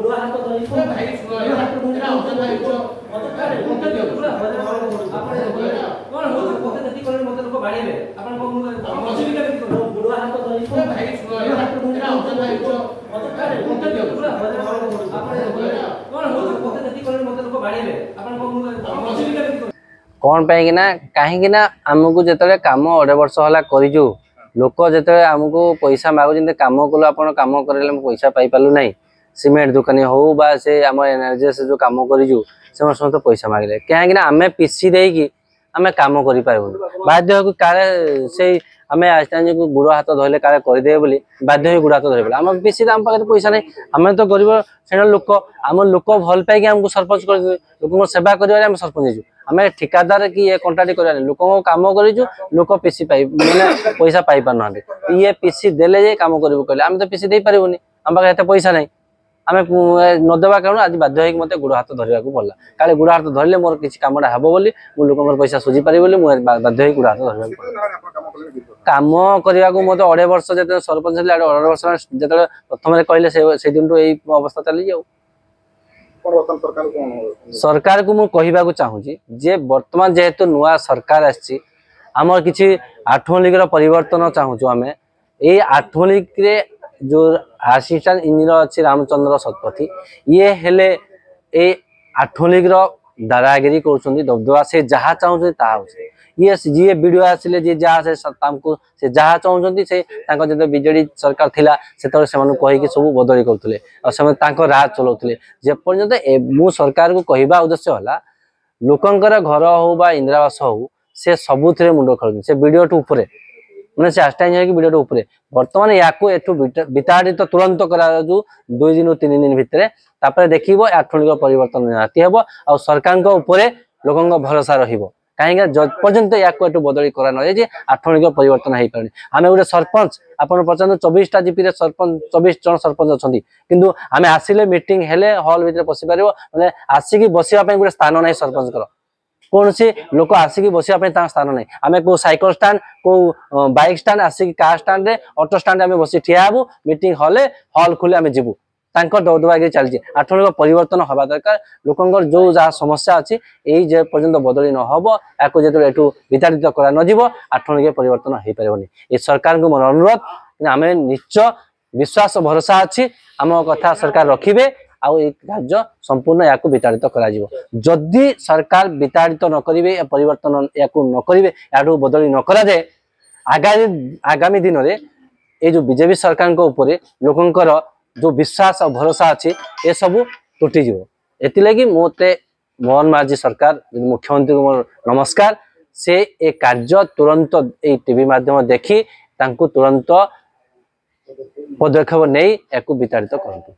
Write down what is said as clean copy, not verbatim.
बुढ़ा हाथ धरि को भाई सुनो हाथ धरि औषध भाई को मत दियो पूरा कोन हो पते जति करे मत लोक बाड़ीबे आपन को मछली के बुढ़ा हाथ धरि को भाई सुनो हाथ धरि औषध भाई को मत दियो पूरा कोन हो पते जति करे मत लोक बाड़ीबे आपन को मछली के कौन पाई ना कहीं ना आमको जिते कम 2.5 वर्ष है करूँ लोक जिते आमको पैसा मागुं कम कल आप कम कर पैसा पाई पालू ना सीमेंट दुकानी हो बा से आम एनर्जी से जो कम करूँ से समस्त पैसा मांगे कहीं आम पीसी देकी आम कम कर बाध्य काले से आम आज गुड़ हाथ धरले काले करदे बोली बाध्य गुड़ हाथ धरले आम पीसी आम पाखे पैसा नहीं आम तो गरीब श्रेणी लोक आम लोक भल पाई आमको सरपंच कर लोक सेवा कर सरपंच आम ठिकादार कि ये कंटाटी कर लोक कम करूँ लोक पीसी पाई मैंने पैसा पाई पार ना ये पीसी देले जे कम करूँ कहले आम तो पीसी दे पारूनी आम पाखे एत पैसा नहीं आम नदेवा कारण आज बाध्य मत गुड़ हाथ धरवा पड़ा काले गुड़ हाथ धरले मोर किसी कमटा हे बोली लोक पैसा सुझी पारि मुझे बाध्य गुड़ हाथ धरवा कम करने को मत 2.5 वर्ष जो सरपंच 2.5 वर्ष जो प्रथम कहले से दिन यही अवस्था चली जाऊ सरकार को मुझे कहवाक चाहूँगी जे बर्तमान जेहेतु नुआ सरकार आमर किसी 8 लीग परिवर्तन चाहूँ आम ये 8 लीग रे जो असिस्टेंट इंजीनियर अच्छी रामचंद्र शतपथी ये हेले ए 8 लीग दादागिरी कर दबदबा से जहाँ चाहते ताकि ये जी वीडियो आसिले जी जहाँ से जहाँ चाहते से जो बीजेडी सरकार थिला से कहीकि सब बदली करते राज चलाते जेपर्यंत मु सरकार को कहवा उद्देश्य है लोकंर घर हो बा इंदिरावास हो से सबुथ मुंड खेल से वीडियो ऊपर मैंने से आस्टाइज वीडियो ऊपर बर्तमान या विताड़ित तुरंत करा 2 दिन 3 दिन भितर तापर देखिए 8 लीग परिवर्तन निहाती हम आ सरकार लोक भरोसा रही कहीं पर्यंत या बदली करा न जाए 8 लीग परिवर्तन हो पारे आम गोटे सरपंच आपन पचास 24टा जीपी सरपंच 24 जन सरपंच अच्छा किंतु आम आसिले मीटिंग हेले हॉल भीतर पशि पार मैंने आसिक बसवाई गोटे स्थान ना सरपंच कौन सी लोक आसिक बसवाई स्थान ना आम को साइकेल स्टाण्ड को बाइक स्टाण्ड आसिक कार स्टाण्ड ऑटो स्टाण्ड आम बस ठिया हबू मीटिंग हॉल हॉल खोले आम जीवु दबदबागिरी चलती 8 लीग परिवर्तन हवा दरकार लोकंर जो जहाँ समस्या अच्छी यही पर्यंत बदली न हम या जो विताड़ित करा न 8 लीग परिवर्तन हो पारे ये सरकार को मोर अनुरोध आम निश्चय विश्वास भरोसा अच्छी आम कथा सरकार रखिए आउ कार्य संपूर्ण या विताड़ित करी सरकार विताड़ित न करेंगे परिवर्तन या न करेंगे या बदली न करा जाए आगामी दिन में ये जो बीजेपी सरकार ऊपर लोकंर जो विश्वास और भरोसा अच्छी ये सब तुटीज एति मते मोहन माझी सरकार मुख्यमंत्री को मोर नमस्कार से ए कार्य तुरंत ये टीवी माध्यम देखी तुरंत पदक्षेप नहीं या विताड़ित करते।